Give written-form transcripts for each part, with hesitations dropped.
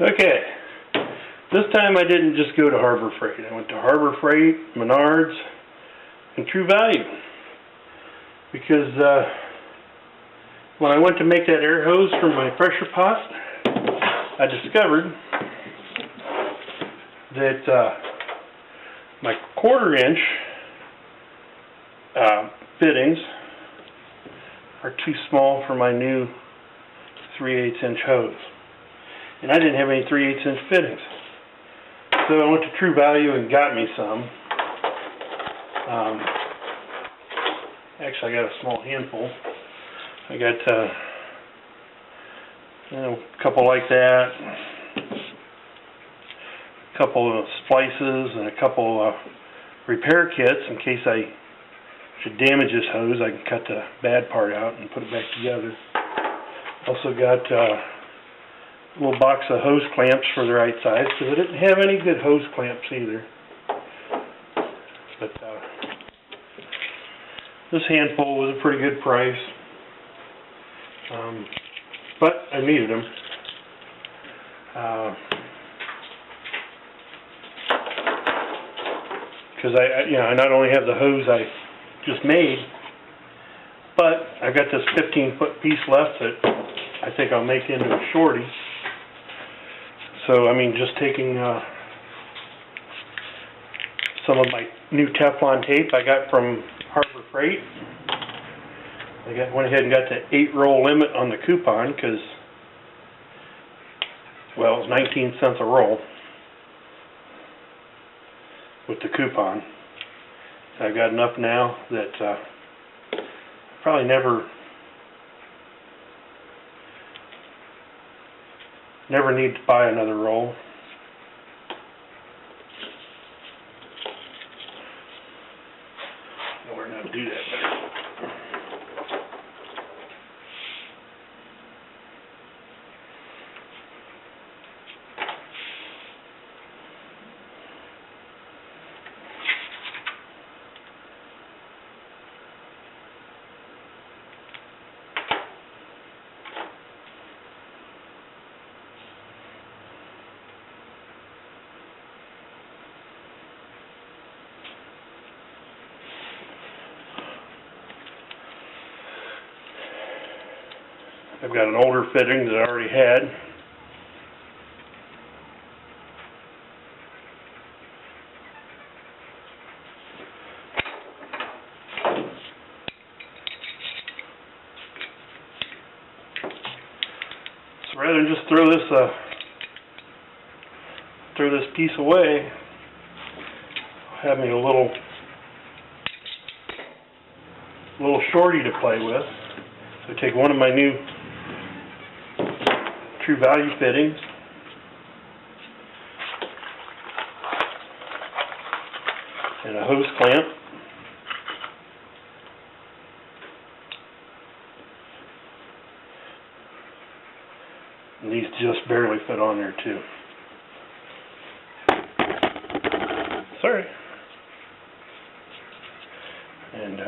Okay, this time I didn't just go to Harbor Freight. I went to Harbor Freight, Menards, and True Value. Because when I went to make that air hose for my pressure pot, I discovered that my 1/4 inch fittings are too small for my new 3/8 inch hose. And I didn't have any 3/8 inch fittings. So I went to True Value and got me some. Actually, I got a small handful. I got a couple like that, a couple of splices, and a couple of repair kits in case I should damage this hose. I can cut the bad part out and put it back together. Also got a little box of hose clamps for the right size, because I didn't have any good hose clamps either. But this handful was a pretty good price. But I needed them. Because I not only have the hose I just made, but I've got this 15-foot piece left that I think I'll make into a shorty. So, I mean, just taking some of my new Teflon tape I got from Harbor Freight. I went ahead and got the 8-roll limit on the coupon because, well, it was 19 cents a roll with the coupon. I've got enough now that probably never need to buy another roll. I know how to do that better. I've got an older fitting that I already had. So rather than just throw this piece away, I'll have me a little shorty to play with. So I take one of my new True Value fittings, and a hose clamp, and these just barely fit on there too. Sorry. And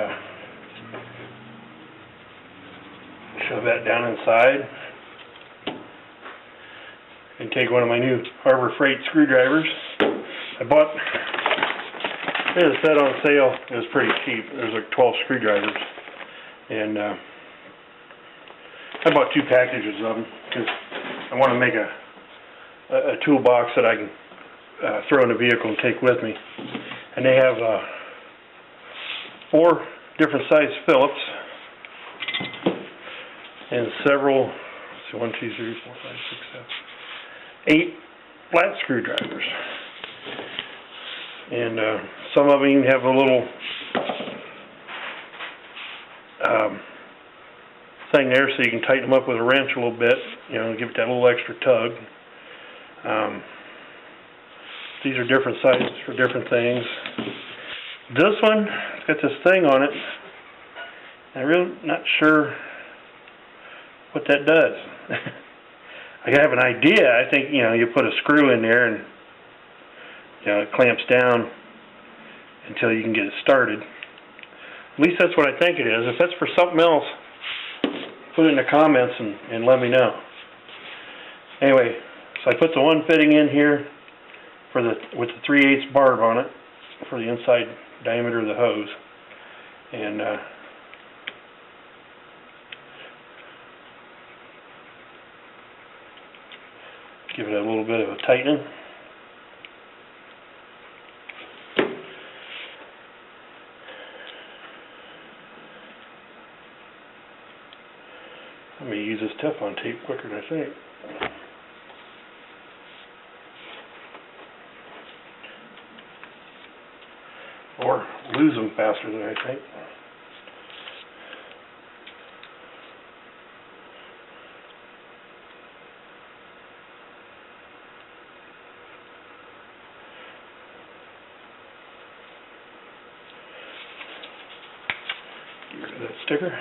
shove that down inside. And take one of my new Harbor Freight screwdrivers. I bought, it was set on sale. It was pretty cheap. There was like 12 screwdrivers. And I bought 2 packages of them because I want to make a toolbox that I can throw in the vehicle and take with me. And they have 4 different size Phillips and several, let's see, 1, 2, 3, 4, 5, 6, 7, 8 flat screwdrivers, and some of them even have a little thing there so you can tighten them up with a wrench a little bit, give it that little extra tug. These are different sizes for different things. This one, it's got this thing on it. I'm really not sure what that does. I have an idea. I think, you put a screw in there and, it clamps down until you can get it started. At least that's what I think it is. If that's for something else, put it in the comments and let me know. Anyway, So I put the one fitting in here for with the 3/8 barb on it for the inside diameter of the hose, and give it a little bit of a tightening. I'm going to use this Teflon tape quicker than I think. Or lose them faster than I think. Get rid of that sticker.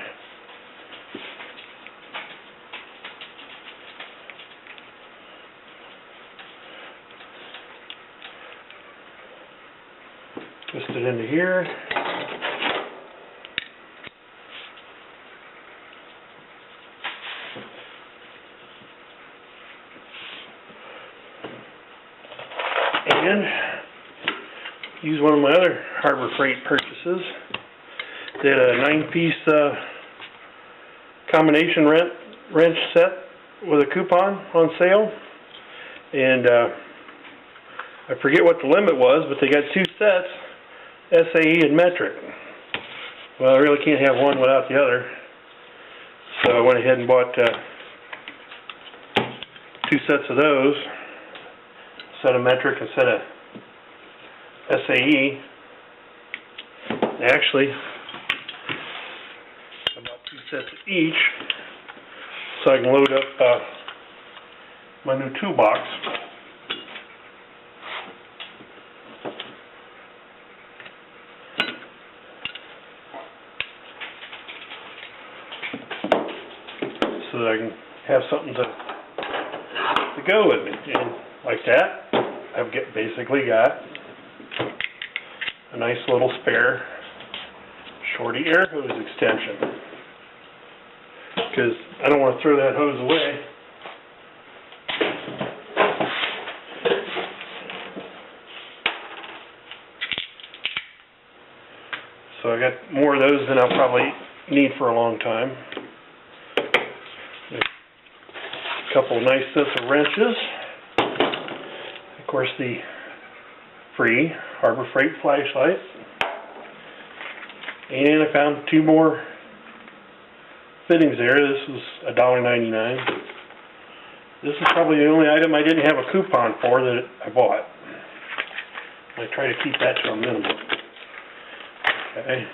Twist it into here. And use one of my other Harbor Freight purchases. They had a 9-piece combination wrench set with a coupon on sale. And I forget what the limit was, but they got 2 sets. SAE and metric. Well, I really can't have one without the other, so I went ahead and bought 2 sets of those, a set of metric and a set of SAE. Actually, I bought 2 sets of each, so I can load up my new toolbox. So that I can have something to go with me. And like that, I've basically got a nice little spare shorty air hose extension. Because I don't want to throw that hose away. So I got more of those than I'll probably need for a long time. A couple nice sets of wrenches. Of course, the free Harbor Freight flashlight. And I found 2 more fittings there. This was $1.99. This is probably the only item I didn't have a coupon for that I bought. I try to keep that to a minimum. Okay.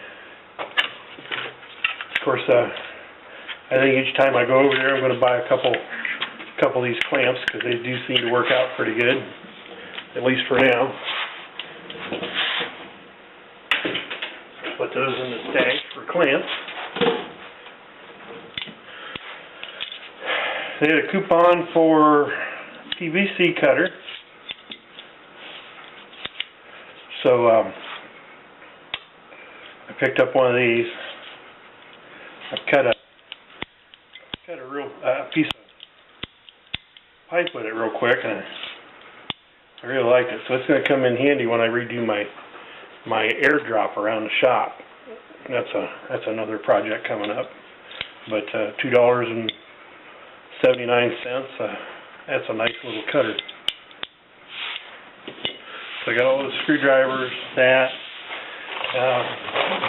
Of course, I think each time I go over there, I'm going to buy a couple of these clamps because they do seem to work out pretty good, at least for now. Put those in the stack for clamps. They had a coupon for PVC cutter, so I picked up one of these. I've cut a real piece of pipe with it real quick, and I really liked it. So it's going to come in handy when I redo my airdrop around the shop. That's another project coming up. But $2.79. That's a nice little cutter. So I got all those screwdrivers.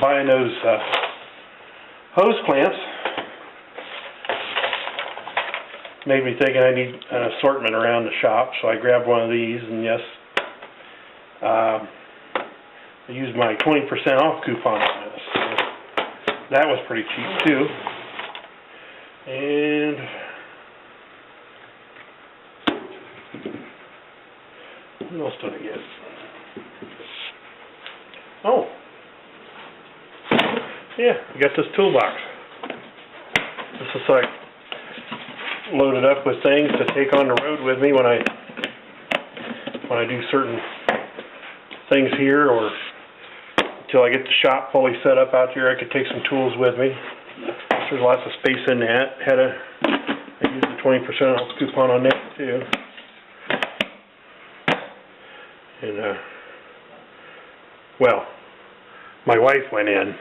Buying those hose clamps made me think I need an assortment around the shop, so I grabbed one of these, and yes, I used my 20% off coupon on this. So that was pretty cheap too. And what else did I get? Oh, yeah, I got this toolbox. This is like loaded up with things to take on the road with me when I do certain things here, or until I get the shop fully set up out here. I could take some tools with me. There's lots of space in that. I used the 20% off coupon on that too. And, well, my wife went in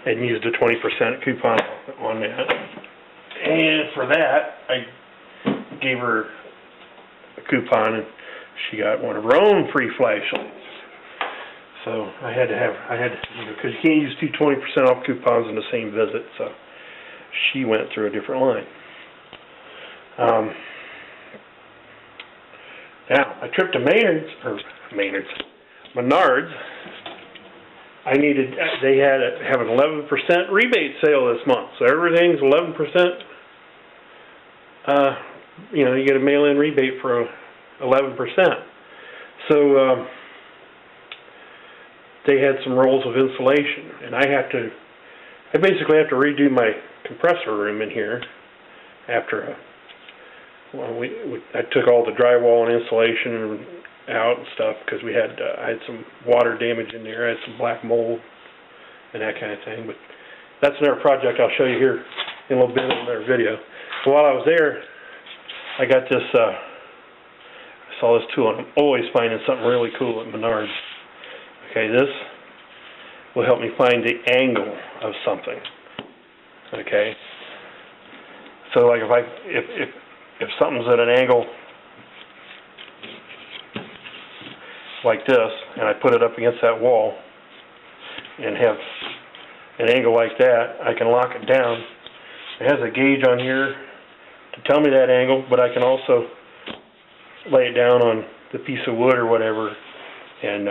and used a 20% coupon on that. And for that, I gave her a coupon, and she got one of her own free flashlights. So I had to, because you can't use 20% off coupons in the same visit, so she went through a different line. Now, I tripped to Menards. They have an 11% rebate sale this month, so everything's 11%. You get a mail-in rebate for 11%. So they had some rolls of insulation, and I basically have to redo my compressor room in here after I took all the drywall and insulation out and stuff because I had some water damage in there. I had some black mold and that kind of thing. But that's another project I'll show you here in a little bit in another video. But while I was there, I got this. I saw this tool, and I'm always finding something really cool at Menards. Okay, this will help me find the angle of something. Okay, so like if something's at an angle like this, and I put it up against that wall and have an angle like that, I can lock it down. It has a gauge on here to tell me that angle, but I can also lay it down on the piece of wood or whatever, and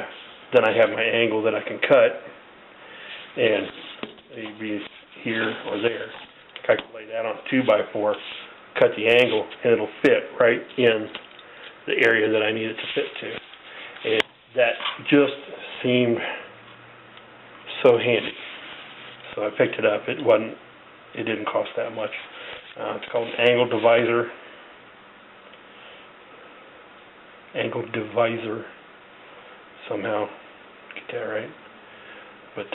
then I have my angle that I can cut, and it'd be here or there. I can lay that on a 2x4, cut the angle, and it'll fit right in the area that I need it to fit to. And that just seemed so handy. So I picked it up. It didn't cost that much. It's called an angle divisor. Angle divisor. Somehow get that right. But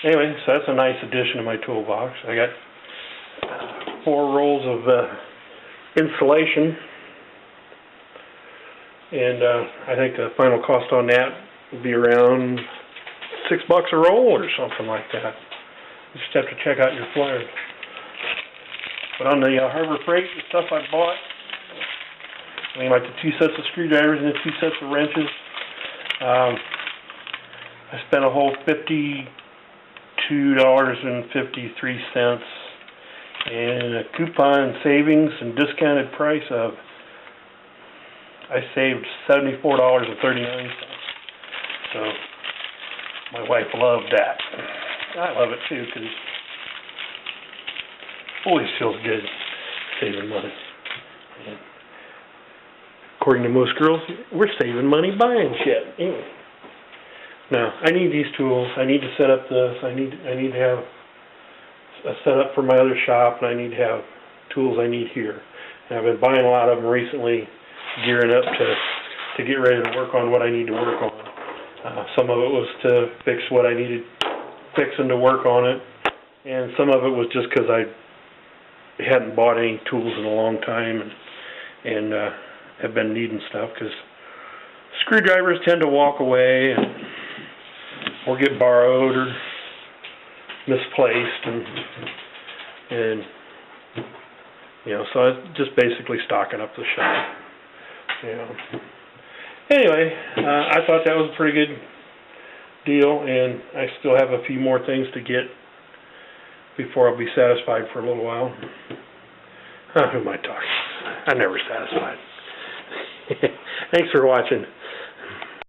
anyway, so that's a nice addition to my toolbox. I got 4 rolls of insulation, and I think the final cost on that will be around $6 a roll or something like that. You just have to check out your flyers. But on the Harbor Freight, the stuff I bought, like the 2 sets of screwdrivers and the 2 sets of wrenches, I spent a whole $52.53, and a coupon savings and discounted price of, I saved $74.39. So my wife loved that. I love it too, because it always feels good saving money. And according to most girls, we're saving money buying shit. Anyway. Now, I need these tools. I need to set up this. I need to have a setup for my other shop, and I need to have tools I need here. And I've been buying a lot of them recently, gearing up to get ready to work on what I need to work on. Some of it was to fix what I needed fixing to work on it, and some of it was just because I hadn't bought any tools in a long time and have been needing stuff, because screwdrivers tend to walk away or get borrowed or misplaced, and so I was just basically stocking up the shop. Anyway, I thought that was a pretty good deal, and I still have a few more things to get before I'll be satisfied for a little while. Who am I talking? I'm never satisfied. Thanks for watching.